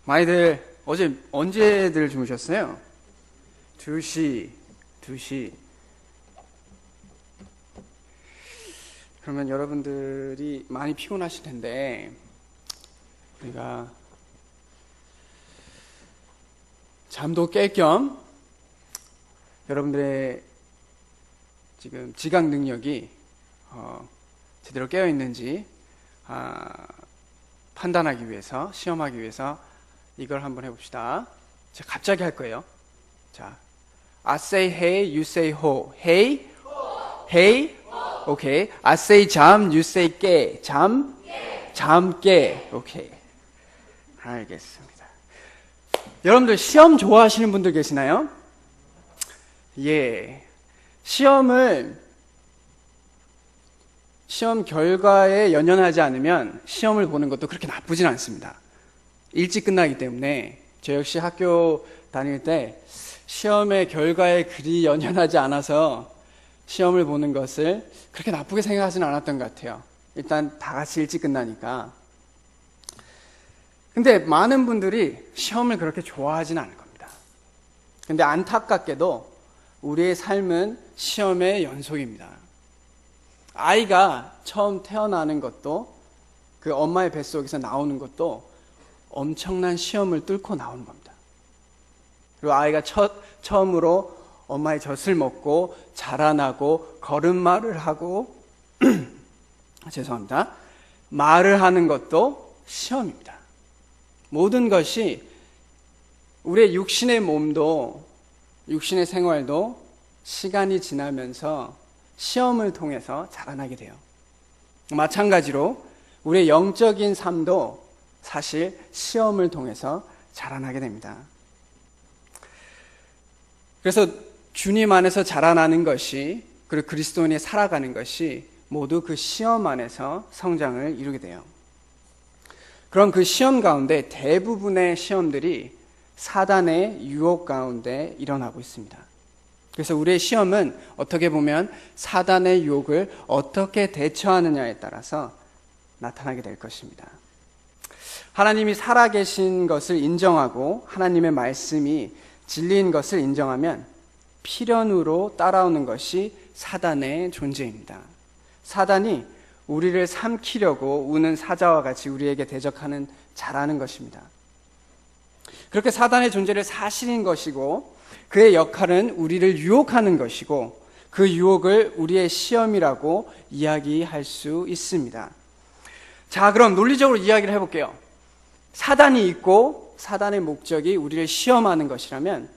많이들 어제 언제들 주무셨어요? 2시. 그러면 여러분들이 많이 피곤하실 텐데 우리가 잠도 깰 겸 여러분들의 지금 지각 능력이 제대로 깨어 있는지 판단하기 위해서, 시험하기 위해서 이걸 한번 해봅시다. 제가 갑자기 할 거예요. 자, I say hey, you say ho. Hey, hey, 오케이. I say 잠, you say 깨. 잠, 잠 깨. 오케이. 알겠습니다. 여러분들 시험 좋아하시는 분들 계시나요? 예. 시험 결과에 연연하지 않으면 시험을 보는 것도 그렇게 나쁘진 않습니다. 일찍 끝나기 때문에 저 역시 학교 다닐 때 시험의 결과에 그리 연연하지 않아서 시험을 보는 것을 그렇게 나쁘게 생각하지는 않았던 것 같아요. 일단 다 같이 일찍 끝나니까. 근데 많은 분들이 시험을 그렇게 좋아하지는 않을 겁니다. 근데 안타깝게도 우리의 삶은 시험의 연속입니다. 아이가 처음 태어나는 것도, 그 엄마의 뱃속에서 나오는 것도 엄청난 시험을 뚫고 나오는 겁니다. 그리고 아이가 처음으로 엄마의 젖을 먹고 자라나고 걸음마를 하고 죄송합니다. 말을 하는 것도 시험입니다. 모든 것이 우리의 육신의 몸도, 육신의 생활도 시간이 지나면서 시험을 통해서 자라나게 돼요. 마찬가지로 우리의 영적인 삶도 사실 시험을 통해서 자라나게 됩니다. 그래서 주님 안에서 자라나는 것이, 그리고 그리스도인이 살아가는 것이 모두 그 시험 안에서 성장을 이루게 돼요. 그럼 그 시험 가운데 대부분의 시험들이 사단의 유혹 가운데 일어나고 있습니다. 그래서 우리의 시험은 어떻게 보면 사단의 유혹을 어떻게 대처하느냐에 따라서 나타나게 될 것입니다. 하나님이 살아계신 것을 인정하고 하나님의 말씀이 진리인 것을 인정하면 필연으로 따라오는 것이 사단의 존재입니다. 사단이 우리를 삼키려고 우는 사자와 같이 우리에게 대적하는 자라는 것입니다. 그렇게 사단의 존재를 사실인 것이고, 그의 역할은 우리를 유혹하는 것이고, 그 유혹을 우리의 시험이라고 이야기할 수 있습니다. 자, 그럼 논리적으로 이야기를 해볼게요. 사단이 있고 사단의 목적이 우리를 시험하는 것이라면,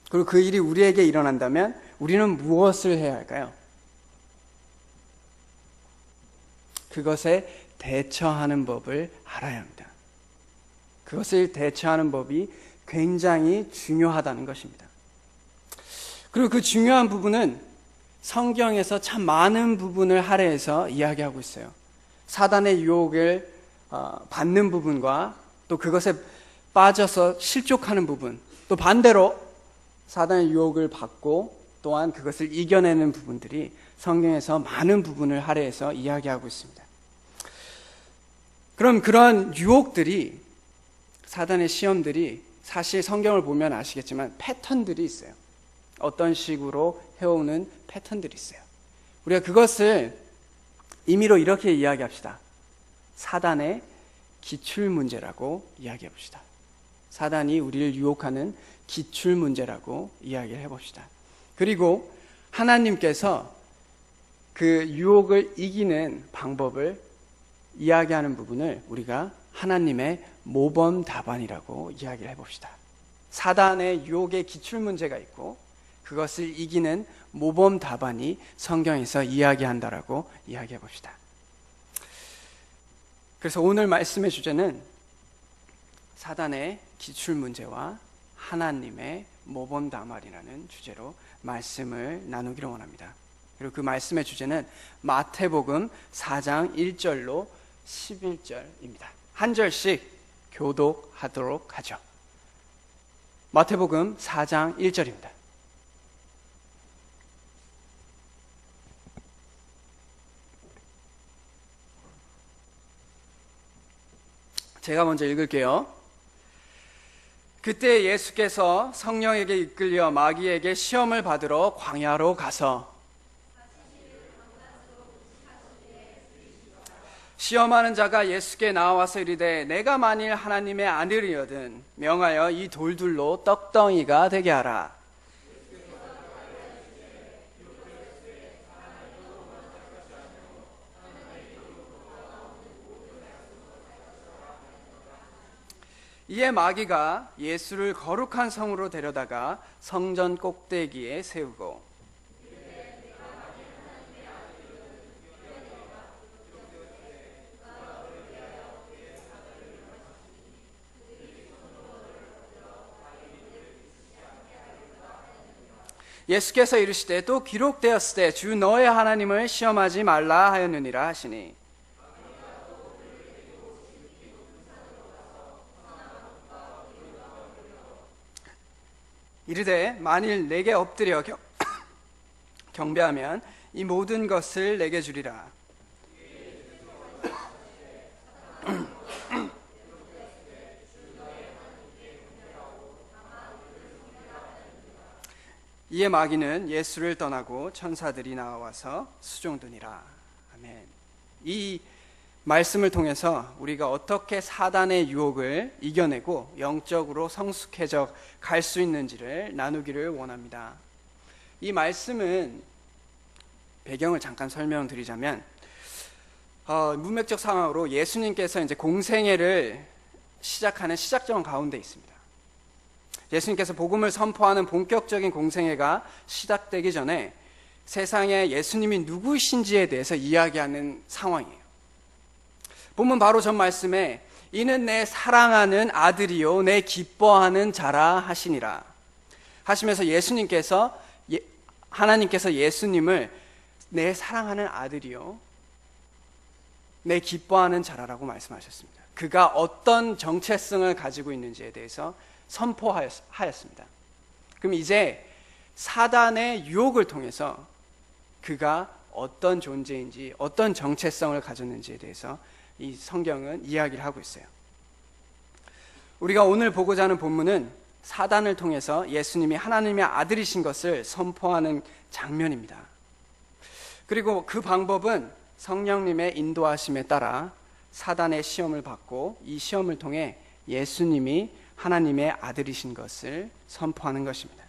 그리고 그 일이 우리에게 일어난다면 우리는 무엇을 해야 할까요? 그것에 대처하는 법을 알아야 합니다. 그것을 대처하는 법이 굉장히 중요하다는 것입니다. 그리고 그 중요한 부분은 성경에서 참 많은 부분을 할애해서 이야기하고 있어요. 사단의 유혹을 받는 부분과 또 그것에 빠져서 실족하는 부분, 또 반대로 사단의 유혹을 받고 또한 그것을 이겨내는 부분들이 성경에서 많은 부분을 할애해서 이야기하고 있습니다. 그럼 그런 유혹들이, 사단의 시험들이 사실 성경을 보면 아시겠지만 패턴들이 있어요. 어떤 식으로 해오는 패턴들이 있어요. 우리가 그것을 임의로 이렇게 이야기합시다. 사단의 기출문제라고 이야기해 봅시다. 사단이 우리를 유혹하는 기출문제라고 이야기를 해봅시다. 그리고 하나님께서 그 유혹을 이기는 방법을 이야기하는 부분을 우리가 하나님의 모범 답안이라고 이야기를 해봅시다. 사단의 유혹의 기출문제가 있고 그것을 이기는 모범 답안이 성경에서 이야기한다라고 이야기해 봅시다. 그래서 오늘 말씀의 주제는 사단의 기출문제와 하나님의 모범 답안이라는 주제로 말씀을 나누기를 원합니다. 그리고 그 말씀의 주제는 마태복음 4장 1절로 11절입니다. 한 절씩 교독하도록 하죠. 마태복음 4장 1절입니다. 제가 먼저 읽을게요. 그때 예수께서 성령에게 이끌려 마귀에게 시험을 받으러 광야로 가서 시험하는 자가 예수께 나와서 이르되 내가 만일 하나님의 아들이거든 명하여 이 돌들로 떡덩이가 되게 하라. 이에 마귀가 예수를 거룩한 성으로 데려다가 성전 꼭대기에 세우고 예수께서 이르시되 또 기록되었으되 주 너의 하나님을 시험하지 말라 하였느니라 하시니 이르되 만일 내게 엎드려 경배하면 이 모든 것을 내게 주리라. 이에 마귀는 예수를 떠나고 천사들이 나와서 수종드니라. 아멘. 이 말씀을 통해서 우리가 어떻게 사단의 유혹을 이겨내고 영적으로 성숙해져 갈 수 있는지를 나누기를 원합니다. 이 말씀은 배경을 잠깐 설명드리자면 문맥적 상황으로 예수님께서 이제 공생애를 시작하는 시작점 가운데 있습니다. 예수님께서 복음을 선포하는 본격적인 공생애가 시작되기 전에 세상에 예수님이 누구신지에 대해서 이야기하는 상황이에요. 본문 바로 전 말씀에 이는 내 사랑하는 아들이요 내 기뻐하는 자라 하시니라 하시면서 하나님께서 예수님을 내 사랑하는 아들이요 내 기뻐하는 자라라고 말씀하셨습니다. 그가 어떤 정체성을 가지고 있는지에 대해서 선포하였습니다. 그럼 이제 사단의 유혹을 통해서 그가 어떤 존재인지 어떤 정체성을 가졌는지에 대해서 이 성경은 이야기를 하고 있어요. 우리가 오늘 보고자 하는 본문은 사단을 통해서 예수님이 하나님의 아들이신 것을 선포하는 장면입니다. 그리고 그 방법은 성령님의 인도하심에 따라 사단의 시험을 받고 이 시험을 통해 예수님이 하나님의 아들이신 것을 선포하는 것입니다.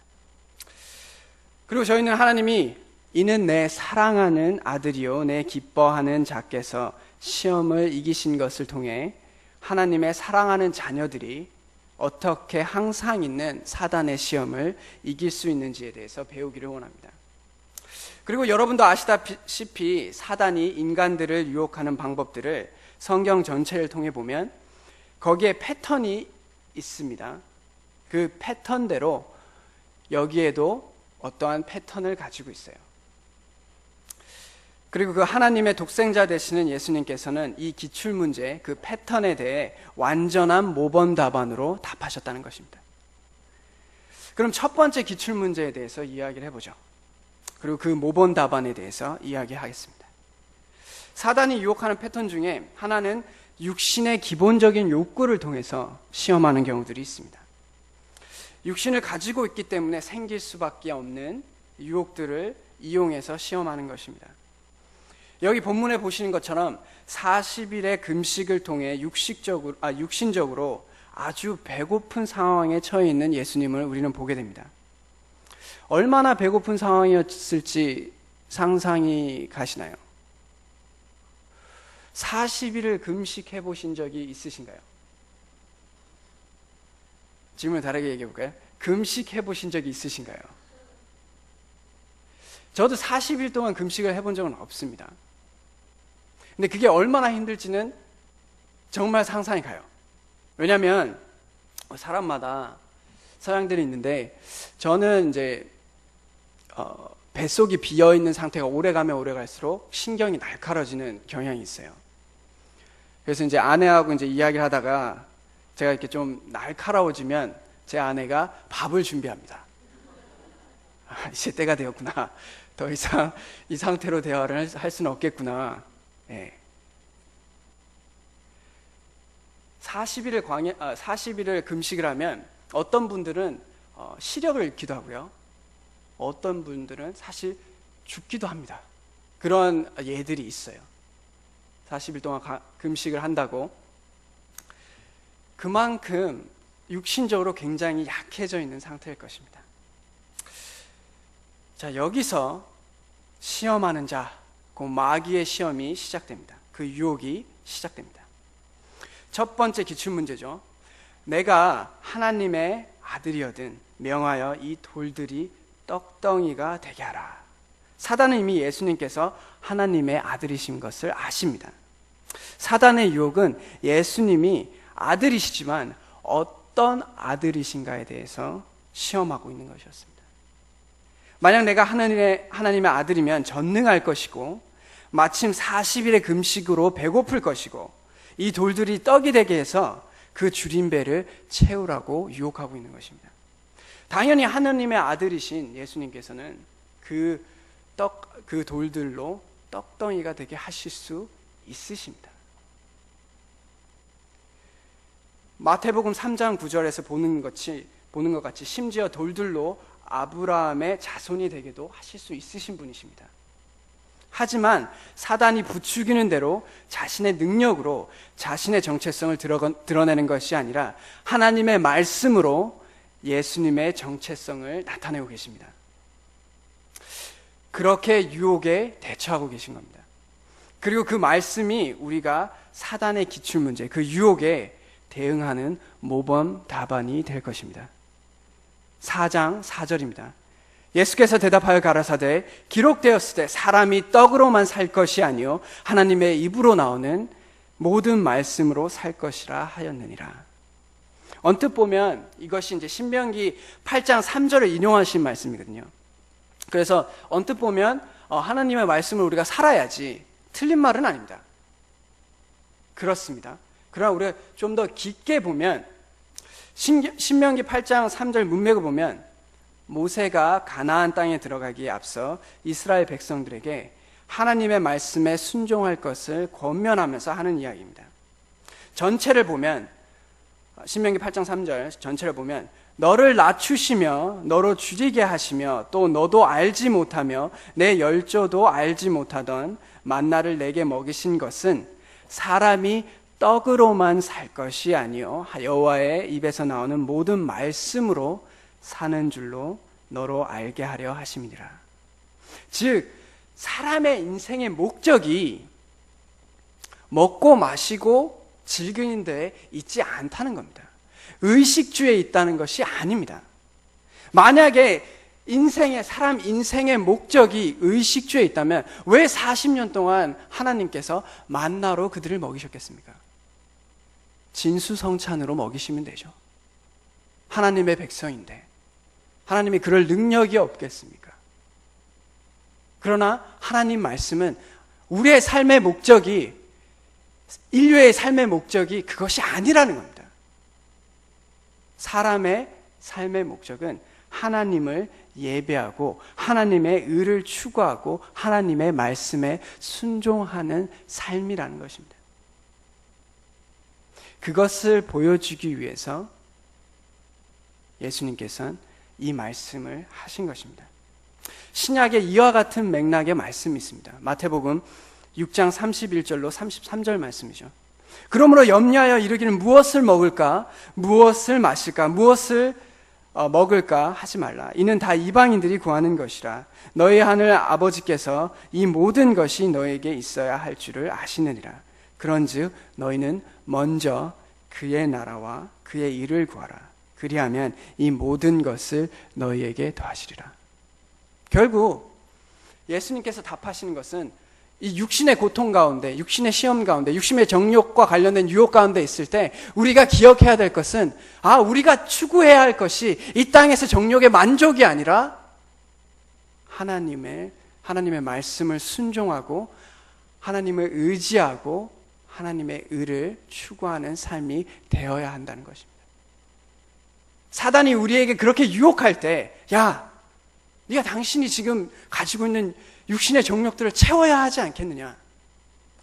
그리고 저희는 하나님이 이는 내 사랑하는 아들이요 내 기뻐하는 자께서 시험을 이기신 것을 통해 하나님의 사랑하는 자녀들이 어떻게 항상 있는 사단의 시험을 이길 수 있는지에 대해서 배우기를 원합니다. 그리고 여러분도 아시다시피 사단이 인간들을 유혹하는 방법들을 성경 전체를 통해 보면 거기에 패턴이 있습니다. 그 패턴대로 여기에도 어떠한 패턴을 가지고 있어요. 그리고 그 하나님의 독생자 되시는 예수님께서는 이 기출문제, 그 패턴에 대해 완전한 모범 답안으로 답하셨다는 것입니다. 그럼 첫 번째 기출문제에 대해서 이야기를 해보죠. 그리고 그 모범 답안에 대해서 이야기하겠습니다. 사단이 유혹하는 패턴 중에 하나는 육신의 기본적인 욕구를 통해서 시험하는 경우들이 있습니다. 육신을 가지고 있기 때문에 생길 수밖에 없는 유혹들을 이용해서 시험하는 것입니다. 여기 본문에 보시는 것처럼 40일의 금식을 통해 육신적으로 아주 배고픈 상황에 처해 있는 예수님을 우리는 보게 됩니다. 얼마나 배고픈 상황이었을지 상상이 가시나요? 40일을 금식해 보신 적이 있으신가요? 질문을 다르게 얘기해 볼까요? 금식해 보신 적이 있으신가요? 저도 40일 동안 금식을 해본 적은 없습니다. 근데 그게 얼마나 힘들지는 정말 상상이 가요. 왜냐하면 사람마다 서양들이 있는데 저는 이제 뱃속이 비어있는 상태가 오래가면 오래갈수록 신경이 날카로워지는 경향이 있어요. 그래서 이제 아내하고 이제 이야기를 하다가 제가 이렇게 좀 날카로워지면 제 아내가 밥을 준비합니다. 이제 때가 되었구나. 더 이상 이 상태로 대화를 할 수는 없겠구나. 네. 40일을 금식을 하면 어떤 분들은 시력을 잃기도 하고요. 어떤 분들은 사실 죽기도 합니다. 그런 예들이 있어요. 40일 동안 금식을 한다고 그만큼 육신적으로 굉장히 약해져 있는 상태일 것입니다. 자, 여기서 시험하는 자, 그 마귀의 시험이 시작됩니다. 그 유혹이 시작됩니다. 첫 번째 기출문제죠. 내가 하나님의 아들이거든 명하여 이 돌들이 떡덩이가 되게 하라. 사단은 이미 예수님께서 하나님의 아들이신 것을 아십니다. 사단의 유혹은 예수님이 아들이시지만 어떤 아들이신가에 대해서 시험하고 있는 것이었습니다. 만약 내가 하나님의 아들이면 전능할 것이고 마침 40일의 금식으로 배고플 것이고 이 돌들이 떡이 되게 해서 그 줄인 배를 채우라고 유혹하고 있는 것입니다. 당연히 하나님의 아들이신 예수님께서는 그 돌들로 떡덩이가 되게 하실 수 있으십니다. 마태복음 3장 9절에서 보는 것 같이 심지어 돌들로 아브라함의 자손이 되게도 하실 수 있으신 분이십니다. 하지만 사단이 부추기는 대로 자신의 능력으로 자신의 정체성을 드러내는 것이 아니라 하나님의 말씀으로 예수님의 정체성을 나타내고 계십니다. 그렇게 유혹에 대처하고 계신 겁니다. 그리고 그 말씀이 우리가 사단의 기출문제, 그 유혹에 대응하는 모범 답안이 될 것입니다. 4장 4절입니다. 예수께서 대답하여 가라사대 기록되었을 때 사람이 떡으로만 살 것이 아니요 하나님의 입으로 나오는 모든 말씀으로 살 것이라 하였느니라. 언뜻 보면 이것이 이제 신명기 8장 3절을 인용하신 말씀이거든요. 그래서 언뜻 보면 하나님의 말씀을 우리가 살아야지 틀린 말은 아닙니다. 그렇습니다. 그러나 우리가 좀 더 깊게 보면 신명기 8장 3절 문맥을 보면 모세가 가나안 땅에 들어가기에 앞서 이스라엘 백성들에게 하나님의 말씀에 순종할 것을 권면하면서 하는 이야기입니다. 전체를 보면 신명기 8장 3절 전체를 보면 너를 낮추시며 너로 줄이게 하시며 또 너도 알지 못하며 내 열조도 알지 못하던 만나를 내게 먹이신 것은 사람이 떡으로만 살 것이 아니요 여호와의 입에서 나오는 모든 말씀으로 사는 줄로 너로 알게 하려 하심이니라. 즉 사람의 인생의 목적이 먹고 마시고 즐기는 데 있지 않다는 겁니다. 의식주에 있다는 것이 아닙니다. 만약에 사람 인생의 목적이 의식주에 있다면 왜 40년 동안 하나님께서 만나로 그들을 먹이셨겠습니까? 진수성찬으로 먹이시면 되죠. 하나님의 백성인데 하나님이 그럴 능력이 없겠습니까? 그러나 하나님 말씀은 우리의 삶의 목적이, 인류의 삶의 목적이 그것이 아니라는 겁니다. 사람의 삶의 목적은 하나님을 예배하고 하나님의 의를 추구하고 하나님의 말씀에 순종하는 삶이라는 것입니다. 그것을 보여주기 위해서 예수님께서는 이 말씀을 하신 것입니다. 신약에 이와 같은 맥락의 말씀이 있습니다. 마태복음 6장 31절로 33절 말씀이죠. 그러므로 염려하여 이르기를 무엇을 먹을까, 무엇을 마실까, 무엇을 먹을까 하지 말라. 이는 다 이방인들이 구하는 것이라. 너희 하늘 아버지께서 이 모든 것이 너에게 있어야 할 줄을 아시느니라. 그런즉 너희는 먼저 그의 나라와 그의 일을 구하라. 그리하면 이 모든 것을 너희에게 더하시리라. 결국 예수님께서 답하시는 것은 이 육신의 고통 가운데, 육신의 시험 가운데, 육신의 정욕과 관련된 유혹 가운데 있을 때 우리가 기억해야 될 것은 우리가 추구해야 할 것이 이 땅에서 정욕의 만족이 아니라 하나님의 말씀을 순종하고 하나님을 의지하고 하나님의 의를 추구하는 삶이 되어야 한다는 것입니다. 사단이 우리에게 그렇게 유혹할 때 네가 당신이 지금 가지고 있는 육신의 정욕들을 채워야 하지 않겠느냐.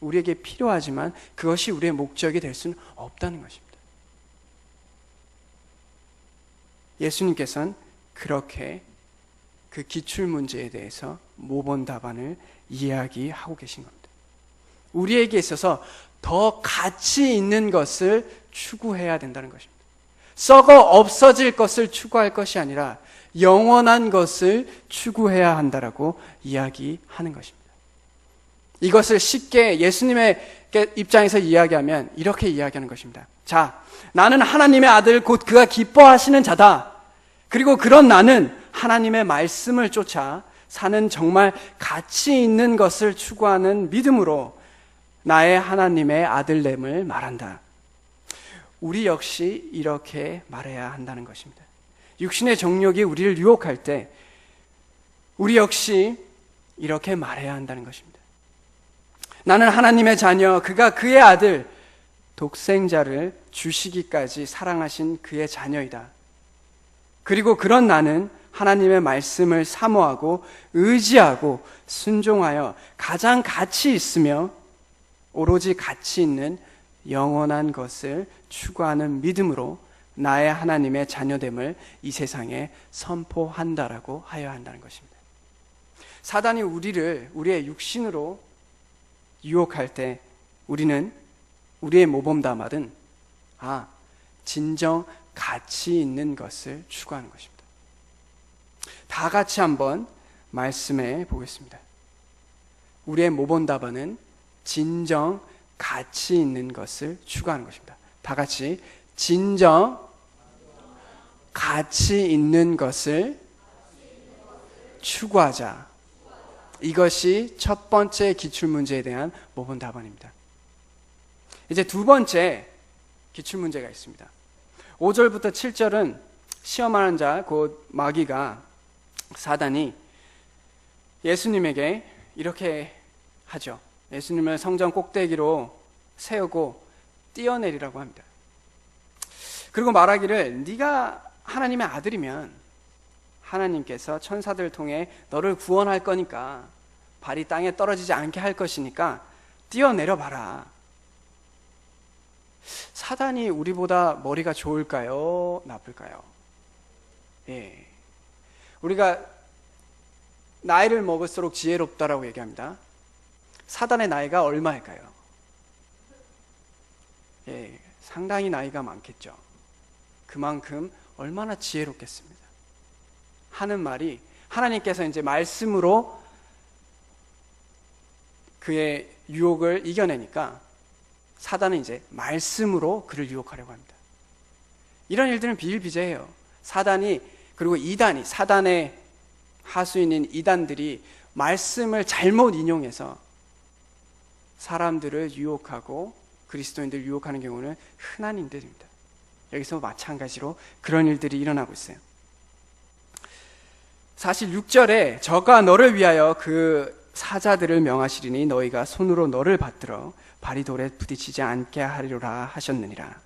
우리에게 필요하지만 그것이 우리의 목적이 될 수는 없다는 것입니다. 예수님께서는 그렇게 그 기출문제에 대해서 모범 답안을 이야기하고 계신 겁니다. 우리에게 있어서 더 가치 있는 것을 추구해야 된다는 것입니다. 썩어 없어질 것을 추구할 것이 아니라 영원한 것을 추구해야 한다라고 이야기하는 것입니다. 이것을 쉽게 예수님의 입장에서 이야기하면 이렇게 이야기하는 것입니다. 자, 나는 하나님의 아들 곧 그가 기뻐하시는 자다. 그리고 그런 나는 하나님의 말씀을 쫓아 사는 정말 가치 있는 것을 추구하는 믿음으로 나의 하나님의 아들됨을 말한다. 우리 역시 이렇게 말해야 한다는 것입니다. 육신의 정욕이 우리를 유혹할 때 우리 역시 이렇게 말해야 한다는 것입니다. 나는 하나님의 자녀, 그가 그의 아들 독생자를 주시기까지 사랑하신 그의 자녀이다. 그리고 그런 나는 하나님의 말씀을 사모하고 의지하고 순종하여 가장 가치 있으며 오로지 가치 있는 영원한 것을 추구하는 믿음으로 나의 하나님의 자녀됨을 이 세상에 선포한다라고 하여야 한다는 것입니다. 사단이 우리의 육신으로 유혹할 때 우리는 우리의 모범답안은 진정 가치 있는 것을 추구하는 것입니다. 다 같이 한번 말씀해 보겠습니다. 우리의 모범답안은 진정 가치 있는 것을 추구하는 것입니다. 다 같이 진정 가치 있는 것을 추구하자. 이것이 첫 번째 기출문제에 대한 모범답안입니다. 이제 두 번째 기출문제가 있습니다. 5절부터 7절은 시험하는 자, 곧 마귀가 사단이 예수님에게 이렇게 하죠. 예수님을 성전 꼭대기로 세우고 뛰어내리라고 합니다. 그리고 말하기를 네가 하나님의 아들이면 하나님께서 천사들을 통해 너를 구원할 거니까 발이 땅에 떨어지지 않게 할 것이니까 뛰어내려 봐라. 사단이 우리보다 머리가 좋을까요? 나쁠까요? 예. 우리가 나이를 먹을수록 지혜롭다라고 얘기합니다. 사단의 나이가 얼마일까요? 예, 상당히 나이가 많겠죠. 그만큼 얼마나 지혜롭겠습니다. 하는 말이 하나님께서 이제 말씀으로 그의 유혹을 이겨내니까 사단은 이제 말씀으로 그를 유혹하려고 합니다. 이런 일들은 비일비재해요. 사단이, 그리고 이단이, 사단의 하수인인 이단들이 말씀을 잘못 인용해서 사람들을 유혹하고 그리스도인들을 유혹하는 경우는 흔한 일들입니다. 여기서 마찬가지로 그런 일들이 일어나고 있어요. 사실 6절에 저가 너를 위하여 그 사자들을 명하시리니 너희가 손으로 너를 받들어 발이 돌에 부딪히지 않게 하리라 하셨느니라.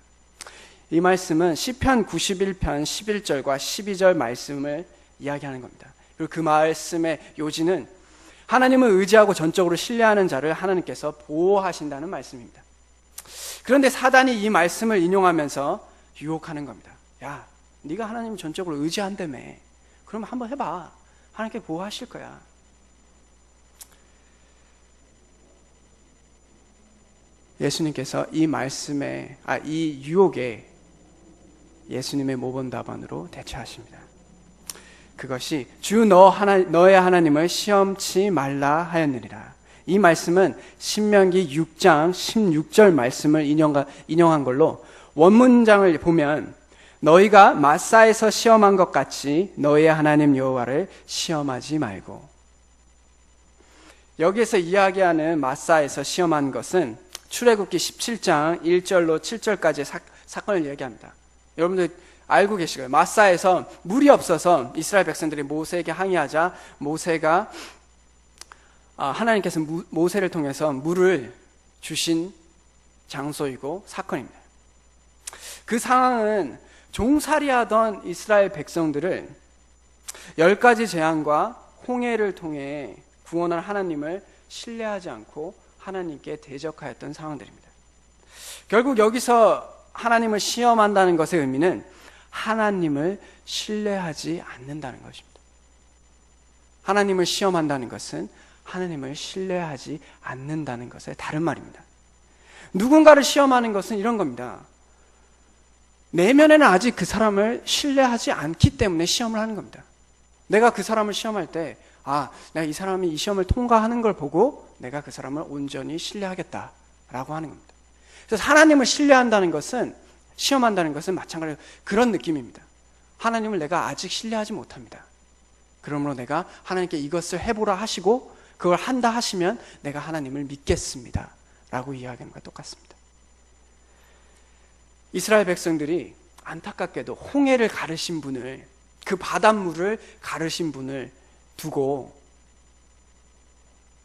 이 말씀은 시편 91편 11절과 12절 말씀을 이야기하는 겁니다. 그리고 그 말씀의 요지는 하나님을 의지하고 전적으로 신뢰하는 자를 하나님께서 보호하신다는 말씀입니다. 그런데 사단이 이 말씀을 인용하면서 유혹하는 겁니다. 야, 네가 하나님을 전적으로 의지한다며. 그럼 한번 해봐. 하나님께 보호하실 거야. 예수님께서 이 말씀에, 이 유혹에 예수님의 모범답안으로 대처하십니다. 그것이 주 너의 하나님을 시험치 말라 하였느니라. 이 말씀은 신명기 6장 16절 말씀을 인용한 걸로 원문장을 보면 너희가 마사에서 시험한 것 같이 너희의 하나님 여호와를 시험하지 말고. 여기에서 이야기하는 마사에서 시험한 것은 출애굽기 17장 1절로 7절까지의 사건을 이야기합니다. 여러분들 알고 계시고요. 마사에서 물이 없어서 이스라엘 백성들이 모세에게 항의하자 모세가 하나님께서 모세를 통해서 물을 주신 장소이고 사건입니다. 그 상황은 종살이하던 이스라엘 백성들을 10가지 재앙과 홍해를 통해 구원할 하나님을 신뢰하지 않고 하나님께 대적하였던 상황들입니다. 결국 여기서 하나님을 시험한다는 것의 의미는 하나님을 신뢰하지 않는다는 것입니다. 하나님을 시험한다는 것은 하나님을 신뢰하지 않는다는 것의 다른 말입니다. 누군가를 시험하는 것은 이런 겁니다. 내면에는 아직 그 사람을 신뢰하지 않기 때문에 시험을 하는 겁니다. 내가 그 사람을 시험할 때, 내가 이 사람이 이 시험을 통과하는 걸 보고 내가 그 사람을 온전히 신뢰하겠다라고 하는 겁니다. 그래서 하나님을 신뢰한다는 것은, 시험한다는 것은 마찬가지로 그런 느낌입니다. 하나님을 내가 아직 신뢰하지 못합니다. 그러므로 내가 하나님께 이것을 해보라 하시고 그걸 한다 하시면 내가 하나님을 믿겠습니다 라고 이야기하는 것과 똑같습니다. 이스라엘 백성들이 안타깝게도 홍해를 가르신 분을, 그 바닷물을 가르신 분을 두고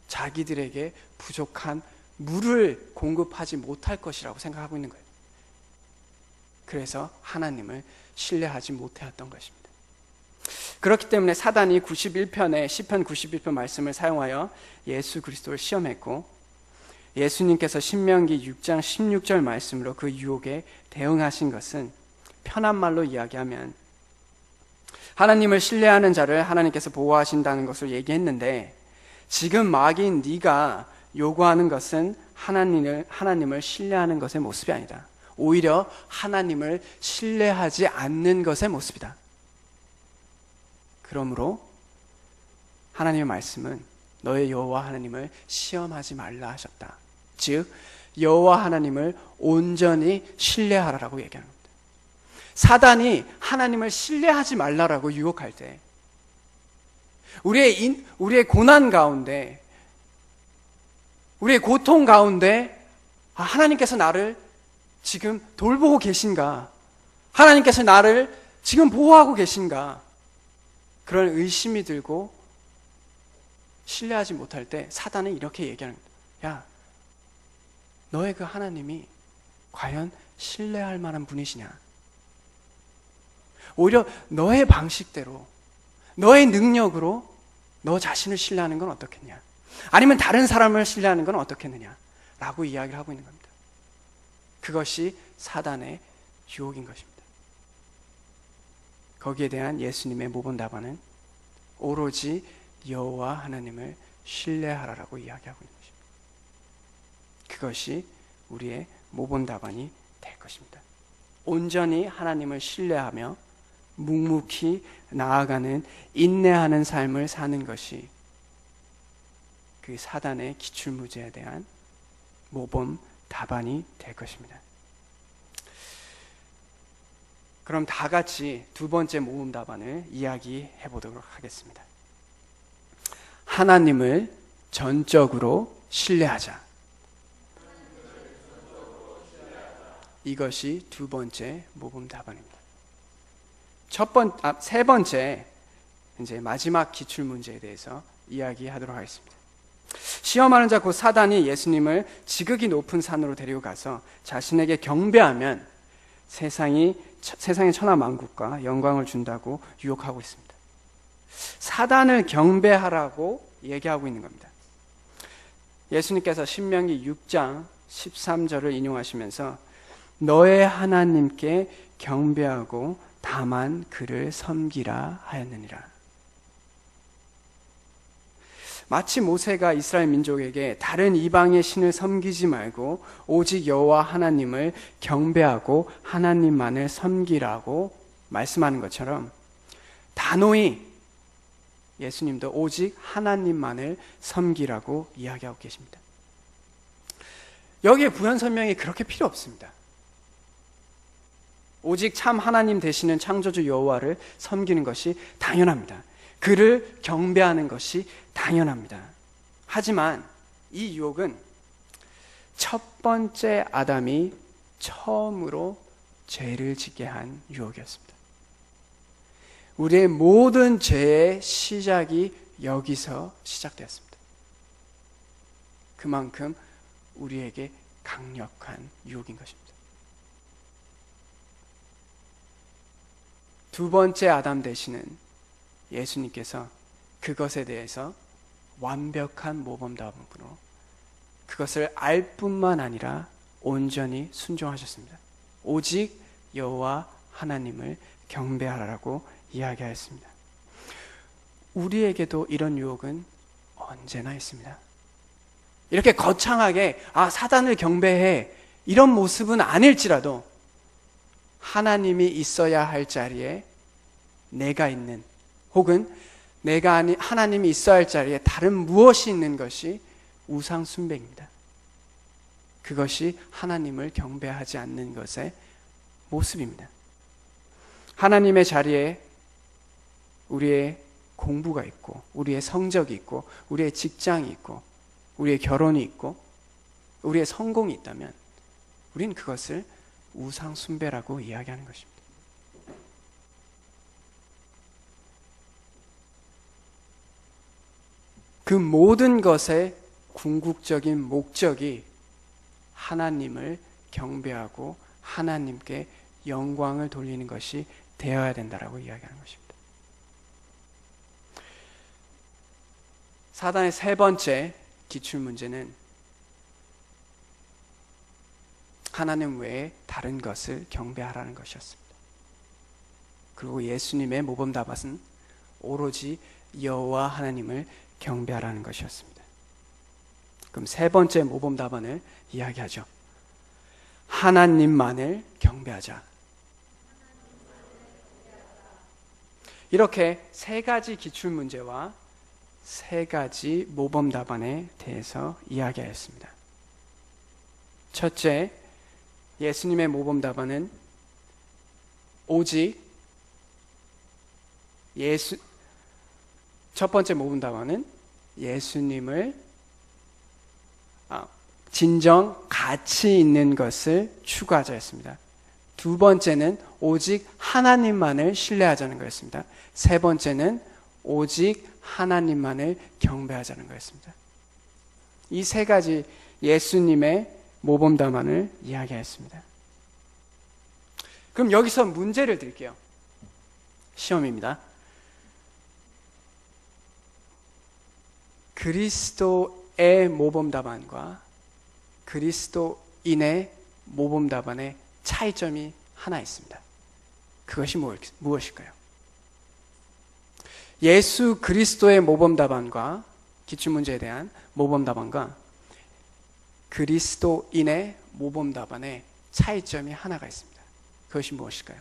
자기들에게 부족한 물을 공급하지 못할 것이라고 생각하고 있는 거예요. 그래서 하나님을 신뢰하지 못해왔던 것입니다. 그렇기 때문에 사단이 91편의 시편 91편 말씀을 사용하여 예수 그리스도를 시험했고, 예수님께서 신명기 6장 16절 말씀으로 그 유혹에 대응하신 것은, 편한 말로 이야기하면 하나님을 신뢰하는 자를 하나님께서 보호하신다는 것을 얘기했는데, 지금 마귀인 네가 요구하는 것은 하나님을 신뢰하는 것의 모습이 아니다. 오히려 하나님을 신뢰하지 않는 것의 모습이다. 그러므로 하나님의 말씀은 너의 여호와 하나님을 시험하지 말라 하셨다. 즉 여호와 하나님을 온전히 신뢰하라라고 얘기하는 겁니다. 사단이 하나님을 신뢰하지 말라라고 유혹할 때, 우리의 고난 가운데, 우리의 고통 가운데 하나님께서 나를 지금 돌보고 계신가? 하나님께서 나를 지금 보호하고 계신가? 그런 의심이 들고 신뢰하지 못할 때 사단은 이렇게 얘기하는 거예요. 야, 너의 그 하나님이 과연 신뢰할 만한 분이시냐? 오히려 너의 방식대로, 너의 능력으로 너 자신을 신뢰하는 건 어떻겠냐? 아니면 다른 사람을 신뢰하는 건 어떻겠느냐? 라고 이야기를 하고 있는 겁니다. 그것이 사단의 유혹인 것입니다. 거기에 대한 예수님의 모범 답안은 오로지 여호와 하나님을 신뢰하라라고 이야기하고 있는 것입니다. 그것이 우리의 모범 답안이 될 것입니다. 온전히 하나님을 신뢰하며 묵묵히 나아가는 인내하는 삶을 사는 것이 그 사단의 기출무제에 대한 모범 답안이 될 것입니다. 그럼 다 같이 두 번째 모범 답안을 이야기해 보도록 하겠습니다. 하나님을 전적으로 신뢰하자. 이것이 두 번째 모범 답안입니다. 세 번째, 이제 마지막 기출 문제에 대해서 이야기하도록 하겠습니다. 시험하는 자 곧 사단이 예수님을 지극히 높은 산으로 데리고 가서 자신에게 경배하면 세상의 천하만국과 영광을 준다고 유혹하고 있습니다. 사단을 경배하라고 얘기하고 있는 겁니다. 예수님께서 신명기 6장 13절을 인용하시면서 너의 하나님께 경배하고 다만 그를 섬기라 하였느니라. 마치 모세가 이스라엘 민족에게 다른 이방의 신을 섬기지 말고 오직 여호와 하나님을 경배하고 하나님만을 섬기라고 말씀하는 것처럼, 단호히 예수님도 오직 하나님만을 섬기라고 이야기하고 계십니다. 여기에 부연 설명이 그렇게 필요 없습니다. 오직 참 하나님 되시는 창조주 여호와를 섬기는 것이 당연합니다. 그를 경배하는 것이 당연합니다. 하지만 이 유혹은 첫 번째 아담이 처음으로 죄를 짓게 한 유혹이었습니다. 우리의 모든 죄의 시작이 여기서 시작되었습니다. 그만큼 우리에게 강력한 유혹인 것입니다. 두 번째 아담 되시는 예수님께서 그것에 대해서 완벽한 모범답안으로 그것을 알 뿐만 아니라 온전히 순종하셨습니다. 오직 여호와 하나님을 경배하라고 이야기하였습니다. 우리에게도 이런 유혹은 언제나 있습니다. 이렇게 거창하게 사단을 경배해 이런 모습은 아닐지라도 하나님이 있어야 할 자리에 내가 있는, 혹은 내가 아닌 하나님이 있어야 할 자리에 다른 무엇이 있는 것이 우상 숭배입니다. 그것이 하나님을 경배하지 않는 것의 모습입니다. 하나님의 자리에 우리의 공부가 있고, 우리의 성적이 있고, 우리의 직장이 있고, 우리의 결혼이 있고, 우리의 성공이 있다면 우린 그것을 우상 숭배라고 이야기하는 것입니다. 그 모든 것의 궁극적인 목적이 하나님을 경배하고 하나님께 영광을 돌리는 것이 되어야 된다라고 이야기하는 것입니다. 사단의 세 번째 기출문제는 하나님 외에 다른 것을 경배하라는 것이었습니다. 그리고 예수님의 모범답안은 오로지 여호와 하나님을 경배하라는 것이었습니다. 그럼 세 번째 모범답안을 이야기하죠. 하나님만을 경배하자. 이렇게 세 가지 기출문제와 세 가지 모범답안에 대해서 이야기하였습니다. 첫째, 예수님의 모범답안은 오직 첫 번째 모범답안은 예수님을 진정 가치 있는 것을 추구하자였습니다. 두 번째는 오직 하나님만을 신뢰하자는 거였습니다. 세 번째는 오직 하나님만을 경배하자는 거였습니다. 이 세 가지 예수님의 모범답안을 이야기하였습니다. 그럼 여기서 문제를 드릴게요. 시험입니다. 그리스도의 모범답안과 그리스도인의 모범답안의 차이점이 하나 있습니다. 그것이 무엇일까요? 예수 그리스도의 모범답안과 기출문제에 대한 모범답안과 그리스도인의 모범답안의 차이점이 하나가 있습니다. 그것이 무엇일까요?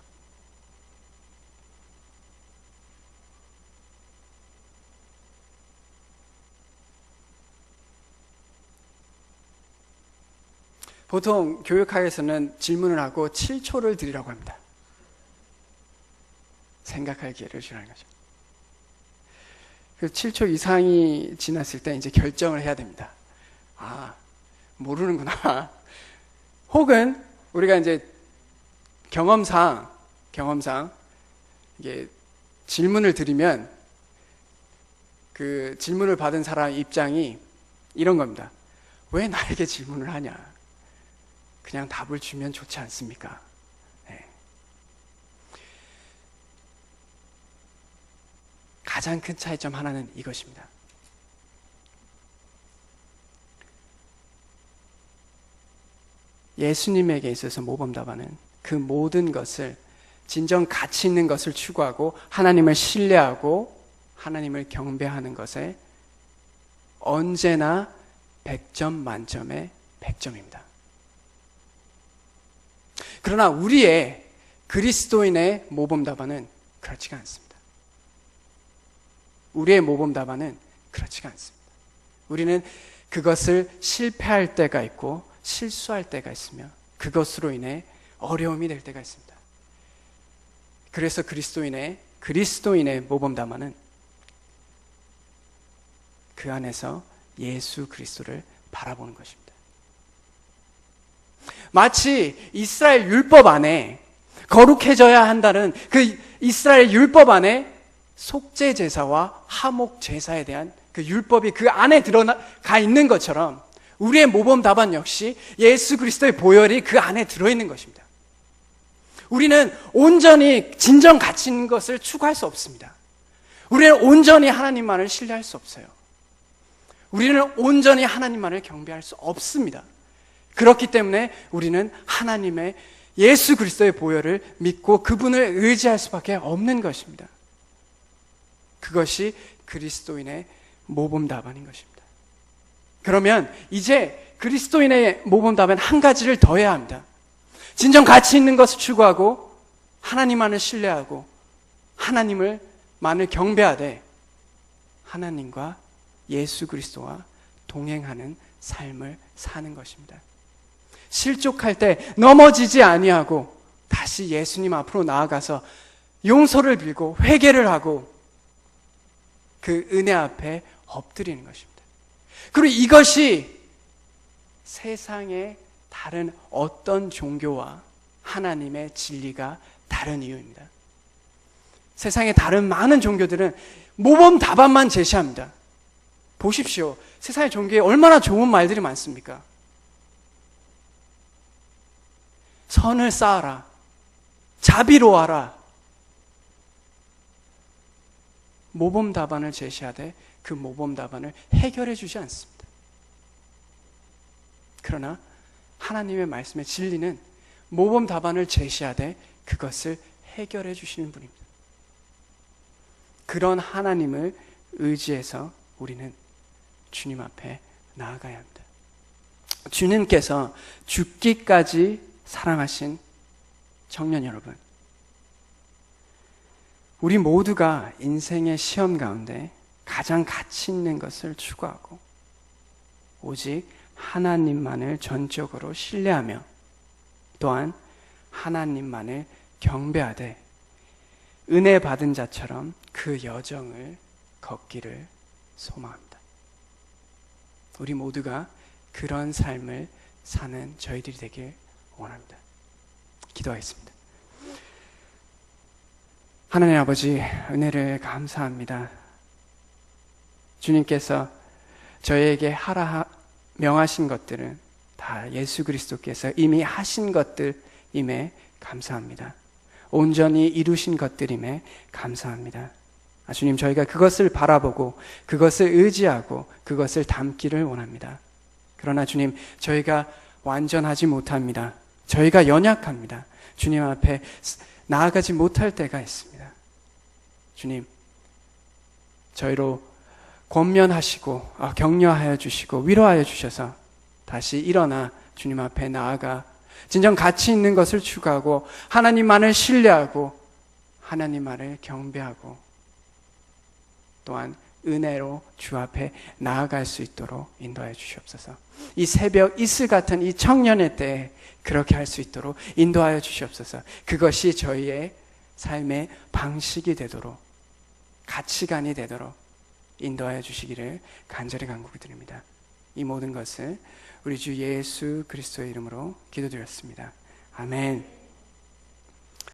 보통 교육학에서는 질문을 하고 7초를 드리라고 합니다. 생각할 기회를 주라는 거죠. 그래서 7초 이상이 지났을 때 이제 결정을 해야 됩니다. 모르는구나. 혹은 우리가 이제 경험상 이게 질문을 드리면 그 질문을 받은 사람 입장이 이런 겁니다. 왜 나에게 질문을 하냐? 그냥 답을 주면 좋지 않습니까? 네. 가장 큰 차이점 하나는 이것입니다. 예수님에게 있어서 모범답안은 그 모든 것을 진정 가치 있는 것을 추구하고 하나님을 신뢰하고 하나님을 경배하는 것에 언제나 100점 만점에 100점입니다. 그러나 우리의 그리스도인의 모범답안은 그렇지가 않습니다. 우리의 모범답안은 그렇지가 않습니다. 우리는 그것을 실패할 때가 있고 실수할 때가 있으며 그것으로 인해 어려움이 될 때가 있습니다. 그래서 그리스도인의 모범답안은 그 안에서 예수 그리스도를 바라보는 것입니다. 마치 이스라엘 율법 안에 거룩해져야 한다는 그 이스라엘 율법 안에 속죄 제사와 화목 제사에 대한 그 율법이 그 안에 들어가 있는 것처럼 우리의 모범 답안 역시 예수 그리스도의 보혈이 그 안에 들어있는 것입니다. 우리는 온전히 진정 가치 있는 것을 추구할 수 없습니다. 우리는 온전히 하나님만을 신뢰할 수 없어요. 우리는 온전히 하나님만을 경배할 수 없습니다. 그렇기 때문에 우리는 하나님의 예수 그리스도의 보혈을 믿고 그분을 의지할 수밖에 없는 것입니다. 그것이 그리스도인의 모범 답안인 것입니다. 그러면 이제 그리스도인의 모범 답안 한 가지를 더 해야 합니다. 진정 가치 있는 것을 추구하고 하나님만을 신뢰하고 하나님만을 경배하되 하나님과 예수 그리스도와 동행하는 삶을 사는 것입니다. 실족할 때 넘어지지 아니하고 다시 예수님 앞으로 나아가서 용서를 빌고 회개를 하고 그 은혜 앞에 엎드리는 것입니다. 그리고 이것이 세상의 다른 어떤 종교와 하나님의 진리가 다른 이유입니다. 세상의 다른 많은 종교들은 모범 답안만 제시합니다. 보십시오. 세상의 종교에 얼마나 좋은 말들이 많습니까? 선을 쌓아라. 자비로워하라. 모범 답안을 제시하되 그 모범 답안을 해결해 주지 않습니다. 그러나 하나님의 말씀의 진리는 모범 답안을 제시하되 그것을 해결해 주시는 분입니다. 그런 하나님을 의지해서 우리는 주님 앞에 나아가야 합니다. 주님께서 죽기까지 사랑하신 청년 여러분, 우리 모두가 인생의 시험 가운데 가장 가치 있는 것을 추구하고 오직 하나님만을 전적으로 신뢰하며 또한 하나님만을 경배하되 은혜 받은 자처럼 그 여정을 걷기를 소망합니다. 우리 모두가 그런 삶을 사는 저희들이 되길 원합니다. 기도하겠습니다. 하나님 아버지, 은혜를 감사합니다. 주님께서 저희에게 하라 명하신 것들은 다 예수 그리스도께서 이미 하신 것들임에 감사합니다. 온전히 이루신 것들임에 감사합니다. 주님, 저희가 그것을 바라보고 그것을 의지하고 그것을 담기를 원합니다. 그러나 주님, 저희가 완전하지 못합니다. 저희가 연약합니다. 주님 앞에 나아가지 못할 때가 있습니다. 주님, 저희로 권면하시고 격려하여 주시고 위로하여 주셔서 다시 일어나 주님 앞에 나아가 진정 가치 있는 것을 추구하고 하나님만을 신뢰하고 하나님만을 경배하고 또한 은혜로 주 앞에 나아갈 수 있도록 인도하여 주시옵소서. 이 새벽 이슬 같은 이 청년의 때에 그렇게 할 수 있도록 인도하여 주시옵소서. 그것이 저희의 삶의 방식이 되도록 가치관이 되도록 인도하여 주시기를 간절히 간구히 드립니다. 이 모든 것을 우리 주 예수 그리스도의 이름으로 기도드렸습니다. 아멘.